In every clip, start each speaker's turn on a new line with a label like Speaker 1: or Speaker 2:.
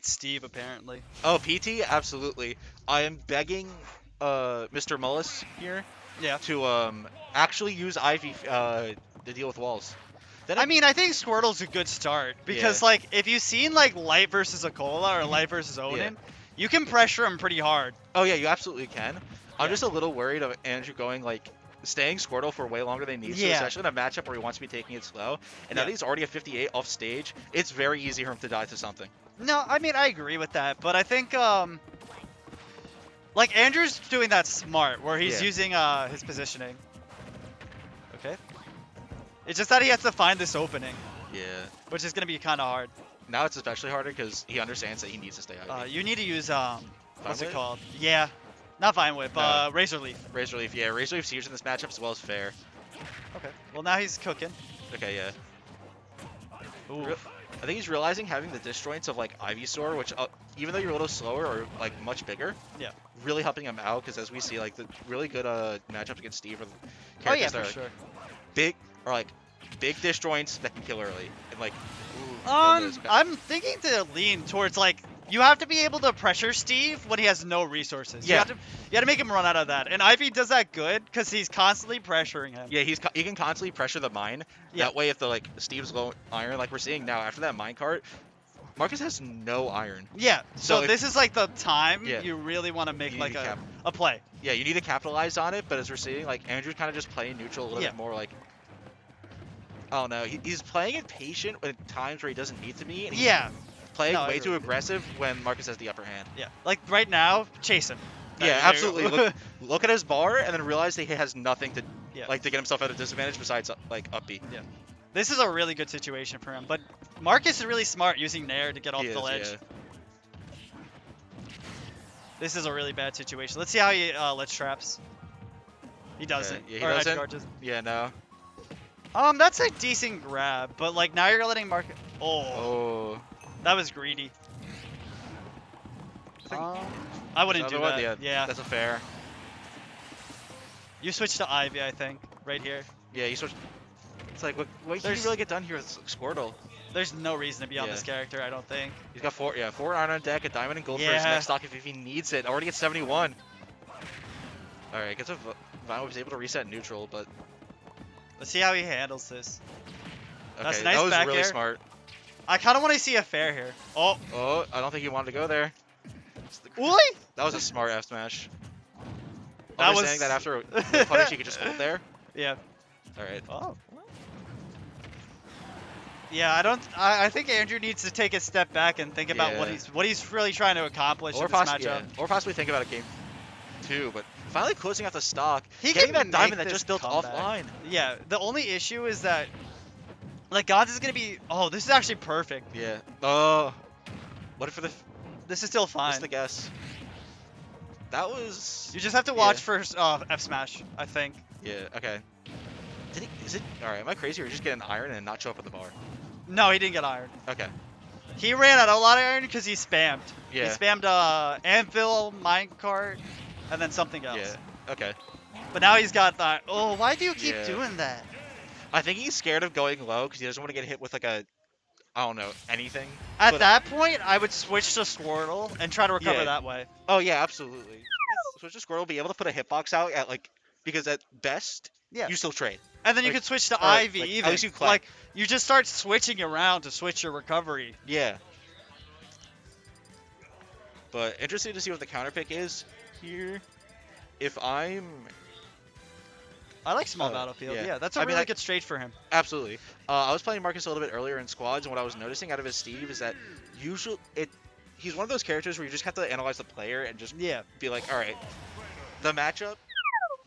Speaker 1: Steve apparently.
Speaker 2: Oh, PT, absolutely. I am begging Mr. Mullis here
Speaker 1: Yeah.
Speaker 2: to actually use Ivy to deal with walls. Then
Speaker 1: I mean, I think Squirtle's a good start because,
Speaker 2: Yeah.
Speaker 1: like, if you've seen like Light versus Akola or
Speaker 2: Mhm.
Speaker 1: Light versus
Speaker 2: Yeah.
Speaker 1: Onin, you can pressure him pretty hard.
Speaker 2: Oh yeah, you absolutely can. I'm
Speaker 1: Yeah.
Speaker 2: just a little worried of Andrew going like staying Squirtle for way longer than he needs to,
Speaker 1: Yeah.
Speaker 2: especially in a matchup where he wants to be taking it slow. And now
Speaker 1: Yeah.
Speaker 2: that he's already at 58 off stage, it's very easy for him to die to something.
Speaker 1: No, I mean I agree with that, but I think like Andrew's doing that smart where he's
Speaker 2: Yeah.
Speaker 1: using his positioning. Okay. It's just that he has to find this opening,
Speaker 2: Yeah.
Speaker 1: which is gonna be kind of hard.
Speaker 2: Now it's especially harder because he understands that he needs to stay Ivy.
Speaker 1: You need to use what's it
Speaker 2: Whip?
Speaker 1: called? Yeah, not Vine Whip.
Speaker 2: No.
Speaker 1: Razor Leaf.
Speaker 2: Razor Leaf, yeah. Razor Leaf Siege in this matchup as well as fair.
Speaker 1: Okay. Well, now he's cooking.
Speaker 2: Okay, yeah.
Speaker 1: Ooh.
Speaker 2: I think he's realizing having the disjoints of like Ivysaur, which even though you're a little slower or like much bigger,
Speaker 1: Yeah.
Speaker 2: really helping him out because as we see, like the really good matchups against Steve are the
Speaker 1: Oh yeah,
Speaker 2: characters that
Speaker 1: for
Speaker 2: are like,
Speaker 1: sure.
Speaker 2: big or like big disjoints that can kill early and like. Ooh, yeah, those-
Speaker 1: I'm thinking to lean towards like you have to be able to pressure Steve when he has no resources.
Speaker 2: Yeah.
Speaker 1: You have to make him run out of that. And Ivy does that good because he's constantly pressuring him.
Speaker 2: Yeah, he can constantly pressure the mine.
Speaker 1: Yeah.
Speaker 2: That way, if the like Steve's low iron, like we're seeing now after that mine cart, Marcus has no iron.
Speaker 1: Yeah. So
Speaker 2: if-
Speaker 1: this is like the time
Speaker 2: Yeah.
Speaker 1: you really want to make
Speaker 2: You
Speaker 1: like
Speaker 2: need to
Speaker 1: a play.
Speaker 2: Yeah, you need to capitalize on it, but as we're seeing, like Andrew's kind of just playing neutral a little
Speaker 1: Yeah.
Speaker 2: bit more. Like, I don't know, he's playing impatient at times where he doesn't need to be, and he's
Speaker 1: Yeah.
Speaker 2: playing
Speaker 1: No, I
Speaker 2: way
Speaker 1: agree.
Speaker 2: too aggressive when Marcus has the upper hand.
Speaker 1: Yeah. Like right now, chase him.
Speaker 2: Yeah,
Speaker 1: There you
Speaker 2: absolutely.
Speaker 1: go.
Speaker 2: Look at his bar and then realize that he has nothing to
Speaker 1: Yeah.
Speaker 2: like to get himself at a disadvantage besides like up B.
Speaker 1: Yeah. This is a really good situation for him, but Marcus is really smart using Nair to get off
Speaker 2: He
Speaker 1: the
Speaker 2: is,
Speaker 1: ledge.
Speaker 2: yeah.
Speaker 1: This is a really bad situation. Let's see how he lets traps. He doesn't.
Speaker 2: Yeah, he
Speaker 1: Or edge
Speaker 2: doesn't.
Speaker 1: guard doesn't.
Speaker 2: Yeah, no.
Speaker 1: That's a decent grab, but like now you're letting Marcus. Oh,
Speaker 2: Oh.
Speaker 1: that was greedy. I wouldn't do
Speaker 2: Another
Speaker 1: that.
Speaker 2: one?
Speaker 1: Yeah.
Speaker 2: That's a fair.
Speaker 1: You switch to Ivy, I think, right here.
Speaker 2: Yeah, you switch. It's like what can you
Speaker 1: There's-
Speaker 2: really get done here with Squirtle?
Speaker 1: There's no reason to be on
Speaker 2: Yeah.
Speaker 1: this character, I don't think.
Speaker 2: He's got four iron on deck, a diamond and gold for his
Speaker 1: Yeah.
Speaker 2: next stock if he needs it. Already at 71. All right, gets a Vine was able to reset neutral, but
Speaker 1: Let's see how he handles this.
Speaker 2: okay,
Speaker 1: That's nice
Speaker 2: that was
Speaker 1: back
Speaker 2: really
Speaker 1: air.
Speaker 2: smart.
Speaker 1: I kind of want to see a fair here. Oh,
Speaker 2: Oh, I don't think he wanted to go there.
Speaker 1: Uli?
Speaker 2: That was a smart F smash.
Speaker 1: That
Speaker 2: Was
Speaker 1: was
Speaker 2: saying that after a punish he could just hold there.
Speaker 1: Yeah.
Speaker 2: All right.
Speaker 1: Oh. Yeah, I think Andrew needs to take a step back and think about
Speaker 2: Yeah.
Speaker 1: what he's really trying to accomplish
Speaker 2: Or
Speaker 1: in this
Speaker 2: possibly,
Speaker 1: matchup.
Speaker 2: or possibly think about a game 2, but finally closing out the stock,
Speaker 1: He
Speaker 2: getting
Speaker 1: can
Speaker 2: that diamond
Speaker 1: make
Speaker 2: that
Speaker 1: this
Speaker 2: just built
Speaker 1: comeback.
Speaker 2: offline.
Speaker 1: Yeah, the only issue is that like Gods is gonna be. Oh, this is actually perfect.
Speaker 2: Yeah. Oh. What for the?
Speaker 1: This is still
Speaker 2: What's
Speaker 1: fine.
Speaker 2: the guess? That was.
Speaker 1: You just have to watch for F smash, I think.
Speaker 2: Yeah. Okay. Did he? Is it? All right. Am I crazy or just get an iron and not show up at the bar?
Speaker 1: No, he didn't get iron.
Speaker 2: Okay.
Speaker 1: He ran out of a lot of iron because he spammed.
Speaker 2: Yeah.
Speaker 1: He spammed Anvil, Minecart, and then something else.
Speaker 2: Yeah. Okay.
Speaker 1: But now he's got that. Oh, why do you keep
Speaker 2: Yeah.
Speaker 1: doing that?
Speaker 2: I think he's scared of going low because he doesn't want to get hit with like a, I don't know, anything.
Speaker 1: At
Speaker 2: But-
Speaker 1: that point, I would switch to Squirtle and try to recover
Speaker 2: Yeah.
Speaker 1: that way.
Speaker 2: Oh yeah, absolutely. Switch to Squirtle, be able to put a hitbox out at like, because at best,
Speaker 1: Yeah.
Speaker 2: you still trade.
Speaker 1: And then you
Speaker 2: like-
Speaker 1: could switch to
Speaker 2: or,
Speaker 1: Ivy
Speaker 2: like, at
Speaker 1: even.
Speaker 2: least you clap.
Speaker 1: Like you just start switching around to switch your recovery.
Speaker 2: Yeah. But interesting to see what the counter pick is here. If I'm
Speaker 1: I like small
Speaker 2: Oh,
Speaker 1: battlefield.
Speaker 2: yeah.
Speaker 1: Yeah, that's a
Speaker 2: I mean,
Speaker 1: really
Speaker 2: I-
Speaker 1: good stage for him.
Speaker 2: absolutely, I was playing Marcus a little bit earlier in squads, and what I was noticing out of his Steve is that usually he's one of those characters where you just have to analyze the player and just
Speaker 1: Yeah.
Speaker 2: be like, all right, the matchup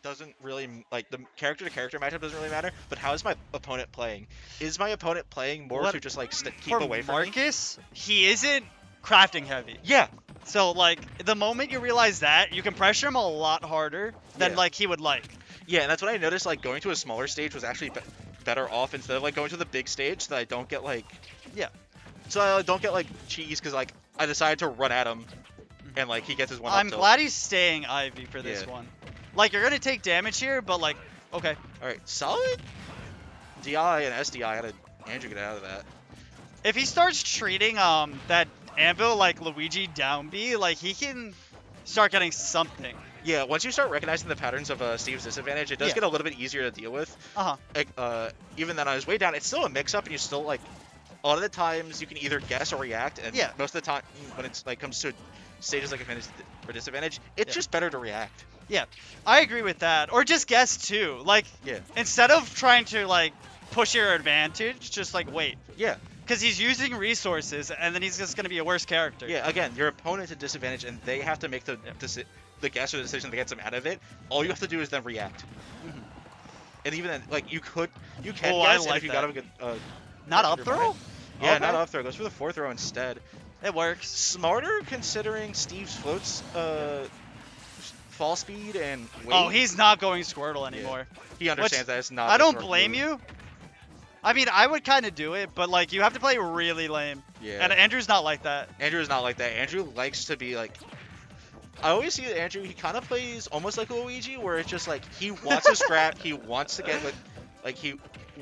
Speaker 2: doesn't really like the character to character matchup doesn't really matter, but how is my opponent playing? Is my opponent playing more
Speaker 1: What-
Speaker 2: to just like keep
Speaker 1: For
Speaker 2: away from me?
Speaker 1: Marcus, he isn't crafting heavy.
Speaker 2: Yeah,
Speaker 1: So like the moment you realize that, you can pressure him a lot harder than
Speaker 2: Yeah.
Speaker 1: like he would like.
Speaker 2: yeah, and that's what I noticed. Like going to a smaller stage was actually better off instead of like going to the big stage, so that I don't get like
Speaker 1: Yeah.
Speaker 2: so I don't get like cheese because like I decided to run at him, and like he gets his one.
Speaker 1: I'm
Speaker 2: up tilt.
Speaker 1: glad he's staying Ivy for this
Speaker 2: Yeah.
Speaker 1: one. Like you're gonna take damage here, but like okay.
Speaker 2: All right, solid. DI and SDI. How did Andrew get out of that?
Speaker 1: If he starts treating that Anvil like Luigi down B, like he can start getting something.
Speaker 2: Yeah, once you start recognizing the patterns of Steve's disadvantage, it does
Speaker 1: Yeah.
Speaker 2: get a little bit easier to deal with.
Speaker 1: Uh-huh.
Speaker 2: Like, even then on his way down, it's still a mix-up, and you still, like, a lot of the times you can either guess or react, and
Speaker 1: Yeah.
Speaker 2: most of the time when it's, like, comes to stages like advantage or disadvantage, it's
Speaker 1: Yeah.
Speaker 2: just better to react.
Speaker 1: I agree with that. Or just guess too. Like
Speaker 2: Yeah.
Speaker 1: instead of trying to like push your advantage, just like wait.
Speaker 2: Yeah.
Speaker 1: Because he's using resources, and then he's just gonna be a worse character.
Speaker 2: Yeah, again, your opponent's at disadvantage, and they have to make the the guess or the decision that gets them out of it. All you have to do is then react.
Speaker 1: Mhm.
Speaker 2: And even then, like, you can
Speaker 1: Oh,
Speaker 2: guess,
Speaker 1: I
Speaker 2: and
Speaker 1: like
Speaker 2: if you
Speaker 1: that.
Speaker 2: got a good
Speaker 1: Not up
Speaker 2: character
Speaker 1: throw?
Speaker 2: mind- Yeah,
Speaker 1: Okay.
Speaker 2: not up throw. Goes for the 4th throw instead.
Speaker 1: It works.
Speaker 2: Smarter considering Steve's floats fall speed and weight.
Speaker 1: Oh, he's not going Squirtle anymore.
Speaker 2: He understands that it's not.
Speaker 1: I
Speaker 2: the
Speaker 1: don't
Speaker 2: correct
Speaker 1: blame
Speaker 2: move.
Speaker 1: you. I mean, I would kind of do it, but like you have to play really lame.
Speaker 2: Yeah.
Speaker 1: And Andrew's not like that.
Speaker 2: Andrew is not like that. Andrew likes to be like. I always see that Andrew. He kind of plays almost like Luigi, where it's just like he wants to scrap. He wants to get like he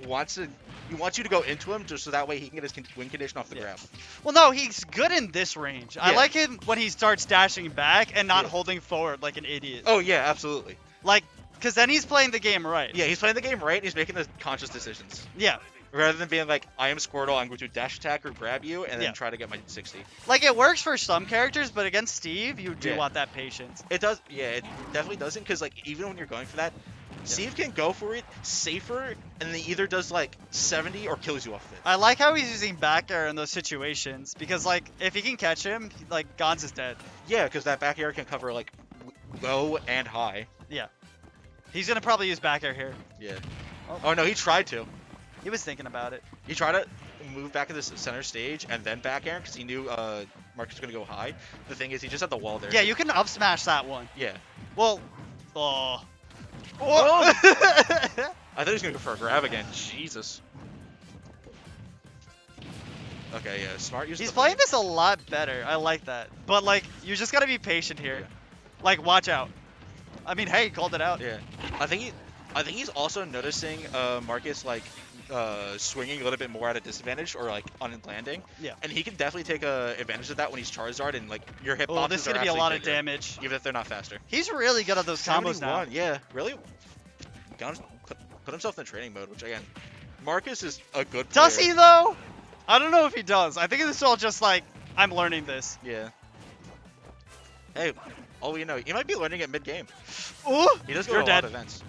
Speaker 2: wants to. He wants you to go into him just so that way he can get his win condition off the
Speaker 1: Yeah.
Speaker 2: grab.
Speaker 1: Well, no, he's good in this range. I
Speaker 2: Yeah.
Speaker 1: like him when he starts dashing back and not
Speaker 2: Yeah.
Speaker 1: holding forward like an idiot.
Speaker 2: Oh yeah, absolutely.
Speaker 1: Like, because then he's playing the game right.
Speaker 2: Yeah, he's playing the game right. And he's making the conscious decisions
Speaker 1: Yeah.
Speaker 2: rather than being like, I am Squirtle. I'm going to dash attack or grab you and then
Speaker 1: Yeah.
Speaker 2: try to get my 60.
Speaker 1: Like, it works for some characters, but against Steve, you do
Speaker 2: Yeah.
Speaker 1: want that patience.
Speaker 2: It does. Yeah, it definitely doesn't because like even when you're going for that. Steve can go for it safer, and then either does like 70 or kills you off of it.
Speaker 1: I like how he's using back air in those situations, because, like, if he can catch him, like, Gons is dead.
Speaker 2: Yeah, because that back air can cover like low and high.
Speaker 1: He's going to probably use back air here.
Speaker 2: Yeah.
Speaker 1: Oh.
Speaker 2: Oh no, he tried to.
Speaker 1: He was thinking about it.
Speaker 2: He tried to move back to the center stage and then back air because he knew Marcus was gonna go high. The thing is, he just had the wall there.
Speaker 1: Yeah, you can up smash that one.
Speaker 2: Yeah.
Speaker 1: Well, oh.
Speaker 2: Oh! I thought he was gonna go for a grab again. Jesus. Okay, yeah, smart use.
Speaker 1: He's playing this a lot better. I like that. But, like, you just got to be patient here.
Speaker 2: Yeah.
Speaker 1: Like, watch out. I mean, hey, called it out.
Speaker 2: Yeah, I think he's also noticing Marcus like swinging a little bit more at a disadvantage or like on landing.
Speaker 1: Yeah.
Speaker 2: And he can definitely take advantage of that when he's Charizard and like your hitboxes
Speaker 1: Oh, this is
Speaker 2: are
Speaker 1: going to be a
Speaker 2: actually
Speaker 1: lot of
Speaker 2: bigger,
Speaker 1: damage.
Speaker 2: even if they're not faster.
Speaker 1: He's really good at those combos now.
Speaker 2: 71, yeah, really. Put himself in training mode, which again, Marcus is a good player.
Speaker 1: Does he, though? I don't know if he does. I think it's all just like, I'm learning this.
Speaker 2: Yeah. Hey, all we know, he might be learning it mid-game.
Speaker 1: Ooh,
Speaker 2: He does go
Speaker 1: you're
Speaker 2: to a lot
Speaker 1: dead.
Speaker 2: of events.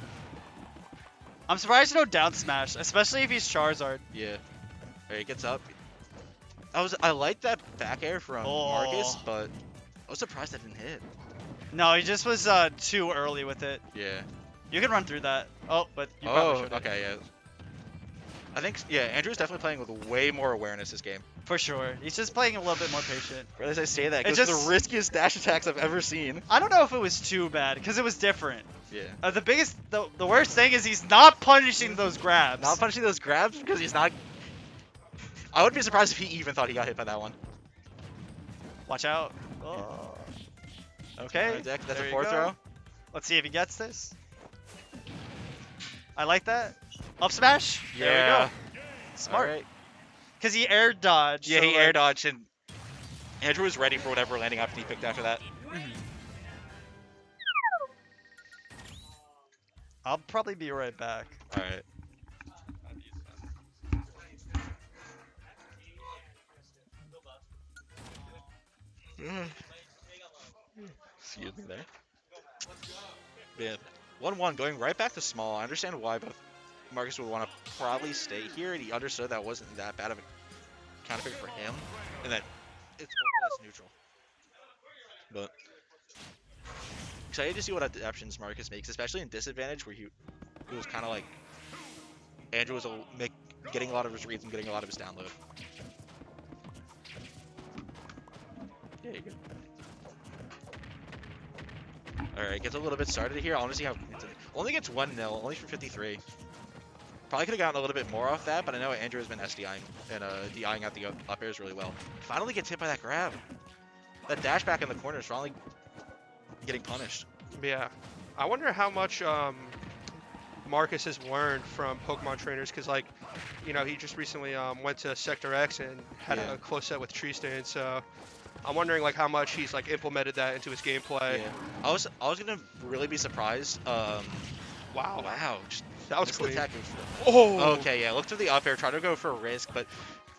Speaker 1: I'm surprised no down smash, especially if he's Charizard.
Speaker 2: Yeah. Alright, he gets up. I like that back air from Marcus,
Speaker 1: Oh.
Speaker 2: but I was surprised that didn't hit.
Speaker 1: No, he just was too early with it.
Speaker 2: Yeah.
Speaker 1: You can run through that. Oh, but you probably
Speaker 2: Oh,
Speaker 1: should.
Speaker 2: okay, yeah. I think, yeah, Andrew's definitely playing with way more awareness this game.
Speaker 1: For sure. He's just playing a little bit more patient.
Speaker 2: As I say that,
Speaker 1: It
Speaker 2: it's
Speaker 1: just-
Speaker 2: the riskiest dash attacks I've ever seen.
Speaker 1: I don't know if it was too bad, because it was different.
Speaker 2: Yeah.
Speaker 1: The worst thing is he's not punishing those grabs.
Speaker 2: Not punching those grabs because he's not... I would be surprised if he even thought he got hit by that one.
Speaker 1: Watch out. Oh. Okay.
Speaker 2: On deck, that's
Speaker 1: there
Speaker 2: a
Speaker 1: you
Speaker 2: 4th
Speaker 1: go.
Speaker 2: throw.
Speaker 1: Let's see if he gets this. I like that. Up smash. There we go. Smart.
Speaker 2: Alright.
Speaker 1: Because he air dodged.
Speaker 2: Yeah,
Speaker 1: so,
Speaker 2: he
Speaker 1: like-
Speaker 2: air dodged and Andrew was ready for whatever landing option he picked after that.
Speaker 1: Mhm. I'll probably be right back.
Speaker 2: Alright. Excuse me there. Yeah, 1-1 going right back to small. I understand why, but Marcus would want to probably stay here, and he understood that wasn't that bad of a counter pick for him, and that it's more or less neutral. But excited to see what adaptations Marcus makes, especially in disadvantage, where he was kind of like Andrew was getting a lot of his reads and getting a lot of his download. Yeah, you go. Alright, gets a little bit started here. I want to see how... Only gets 1-0, only for 53. Probably could have gotten a little bit more off that, but I know Andrew has been SDIing and DIing out the up airs really well. Finally gets hit by that grab. That dash back in the corner is finally getting punished.
Speaker 3: Yeah. I wonder how much Marcus has learned from Pokemon trainers, because, like, you know, he just recently went to Sector X and had
Speaker 2: Yeah.
Speaker 3: a close set with Tristan, so I'm wondering like how much he's like implemented that into his gameplay.
Speaker 2: Yeah. I was gonna really be surprised.
Speaker 3: Wow,
Speaker 2: Wow. Just
Speaker 3: that was
Speaker 2: missed the
Speaker 3: clean.
Speaker 2: attack.
Speaker 3: Oh,
Speaker 2: Okay, yeah. Look to the up air. Try to go for a risk, but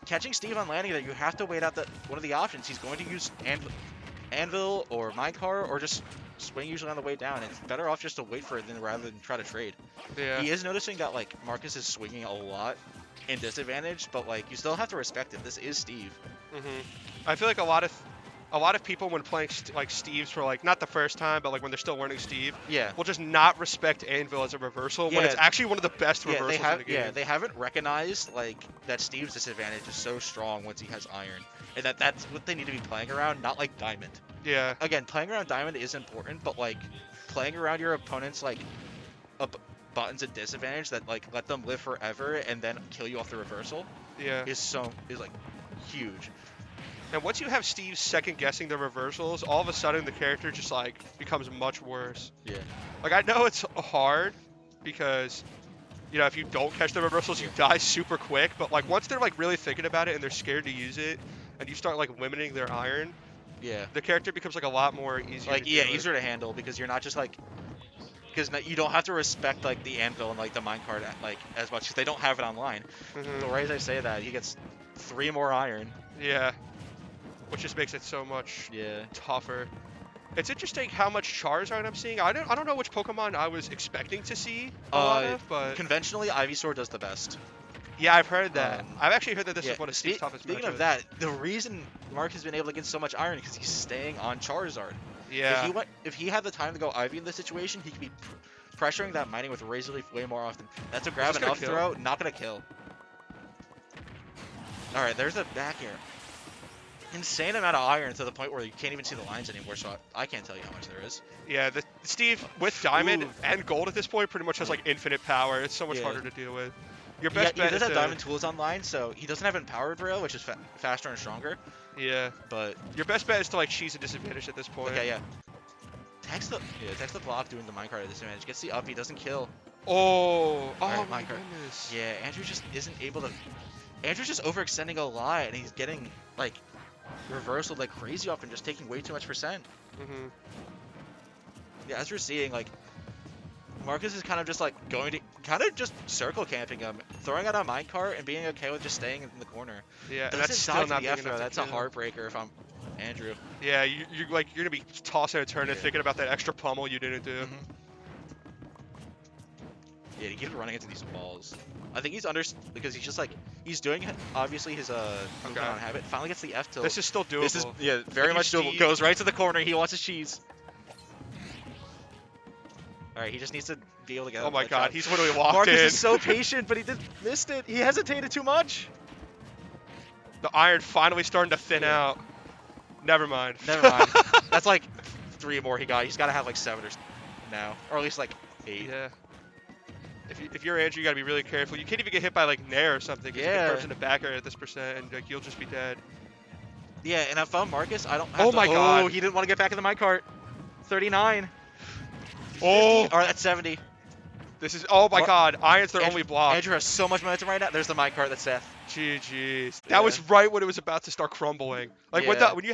Speaker 2: catching Steve on landing there, you have to wait out one of the options. He's going to use Anvil or Minecart or just swing usually on the way down. It's better off just to wait for it rather than try to trade.
Speaker 3: yeah.
Speaker 2: He is noticing that like Marcus is swinging a lot in disadvantage, but like you still have to respect it. This is Steve.
Speaker 3: I feel like a lot of people when playing like Steve's for like not the first time, but like when they're still learning Steve,
Speaker 2: Yeah.
Speaker 3: will just not respect Anvil as a reversal when
Speaker 2: Yeah.
Speaker 3: it's actually one of the best
Speaker 2: Yeah,
Speaker 3: reversals
Speaker 2: they have.
Speaker 3: in the game.
Speaker 2: Yeah, they haven't recognized like that Steve's disadvantage is so strong once he has iron, and that's what they need to be playing around, not like diamond.
Speaker 3: Yeah,
Speaker 2: Again, playing around diamond is important, but like playing around your opponent's like buttons at disadvantage that like let them live forever and then kill you off the reversal
Speaker 3: yeah.
Speaker 2: is like huge.
Speaker 3: And once you have Steve second guessing the reversals, all of a sudden the character just like becomes much worse.
Speaker 2: Yeah.
Speaker 3: Like I know it's hard because you know if you don't catch the reversals you die super quick, but like once they're like really thinking about it and they're scared to use it and you start like limiting their iron,
Speaker 2: Yeah.
Speaker 3: the character becomes like a lot more easier.
Speaker 2: Like
Speaker 3: to
Speaker 2: yeah,
Speaker 3: deal with.
Speaker 2: easier to handle because you're not just like because you don't have to respect like the anvil and like the minecart like as much because they don't have it online.
Speaker 3: Mhm.
Speaker 2: The right as I say that, he gets 3 more iron.
Speaker 3: Yeah, which just makes it so much
Speaker 2: Yeah.
Speaker 3: tougher. It's interesting how much Charizard I'm seeing. I don't know which Pokemon I was expecting to see a lot of, but
Speaker 2: Conventionally, Ivysaur does the best.
Speaker 3: yeah, I've heard that.
Speaker 2: Um,
Speaker 3: I've actually heard that this
Speaker 2: Yeah,
Speaker 3: is one of Steve's toughest
Speaker 2: Speaking
Speaker 3: matchups.
Speaker 2: of that, the reason Mark has been able to get so much iron because he's staying on Charizard.
Speaker 3: Yeah.
Speaker 2: If he had the time to go Ivy in this situation, he could be pressuring that mining with Razor Leaf way more often. That's a grab
Speaker 3: this
Speaker 2: and
Speaker 3: gonna
Speaker 2: up
Speaker 3: kill?
Speaker 2: throw, not gonna kill. All right, there's a back air. Insane amount of iron to the point where you can't even see the lines anymore. So I can't tell you how much there is.
Speaker 3: Yeah, Steve with Diamond
Speaker 2: Ooh.
Speaker 3: and Gold at this point pretty much has like infinite power. It's so much
Speaker 2: Yeah.
Speaker 3: harder to deal with. Your
Speaker 2: He
Speaker 3: best bet
Speaker 2: does
Speaker 3: is
Speaker 2: have
Speaker 3: to,
Speaker 2: diamond tools online, so he doesn't have empowered rail, which is faster and stronger.
Speaker 3: yeah.
Speaker 2: But
Speaker 3: Your best bet is to like cheese a disadvantage at this point.
Speaker 2: okay, yeah. Text the block doing the minecart at disadvantage. Gets the up, he doesn't kill.
Speaker 3: Oh,
Speaker 2: Alright,
Speaker 3: my
Speaker 2: minecart.
Speaker 3: goodness.
Speaker 2: Yeah, Andrew just isn't able to. Andrew's just overextending a lot, and he's getting like reversal like crazy often, just taking way too much percent.
Speaker 3: Mhm.
Speaker 2: Yeah, as we're seeing, like Marcus is kind of just like just circle camping him, throwing out a minecart and being okay with just staying in the corner.
Speaker 3: Yeah, and
Speaker 2: Doesn't
Speaker 3: that's
Speaker 2: die
Speaker 3: still
Speaker 2: to
Speaker 3: not
Speaker 2: the
Speaker 3: big
Speaker 2: F throw.
Speaker 3: enough to
Speaker 2: That's a
Speaker 3: kill.
Speaker 2: heartbreaker if I'm Andrew.
Speaker 3: Yeah, you're gonna be tossing and turning,
Speaker 2: Yeah.
Speaker 3: thinking about that extra pummel you didn't do.
Speaker 2: Mhm. Yeah, he keeps running into these walls. I think he's because he's just like he's doing obviously his movement on habit. Finally gets the F tilt.
Speaker 3: This is still doable.
Speaker 2: This is very
Speaker 3: Like,
Speaker 2: much
Speaker 3: you
Speaker 2: doable.
Speaker 3: see-
Speaker 2: Goes right to the corner. He wants his cheese. All right, he just needs to be able to get.
Speaker 3: Oh my
Speaker 2: that
Speaker 3: God,
Speaker 2: shot.
Speaker 3: he's literally walked
Speaker 2: Marcus
Speaker 3: in.
Speaker 2: is so patient, but he missed it. He hesitated too much.
Speaker 3: The iron finally starting to thin
Speaker 2: Yeah.
Speaker 3: out. Never mind.
Speaker 2: Never mind. That's like 3 more he got. He's got to have like 7 now, or at least like 8.
Speaker 3: Yeah. If you're Andrew, you gotta be really careful. You can't even get hit by like Nair or something. 'Cause
Speaker 2: Yeah.
Speaker 3: you can burst into backer at this percent, and like you'll just be dead.
Speaker 2: Yeah, and if I'm Marcus, I don't. Have
Speaker 3: Oh
Speaker 2: to,
Speaker 3: my God.
Speaker 2: Oh, he didn't want to get back in the minecart. 39.
Speaker 3: Oh,
Speaker 2: 50, or that's 70.
Speaker 3: this is. Oh my
Speaker 2: Mar-
Speaker 3: God, iron's their
Speaker 2: Andrew-
Speaker 3: only block.
Speaker 2: Andrew has so much momentum right now. There's the minecart. That's Seth.
Speaker 3: GG's.
Speaker 2: Yeah.
Speaker 3: That was right when it was about to start crumbling. Like
Speaker 2: Yeah.
Speaker 3: when you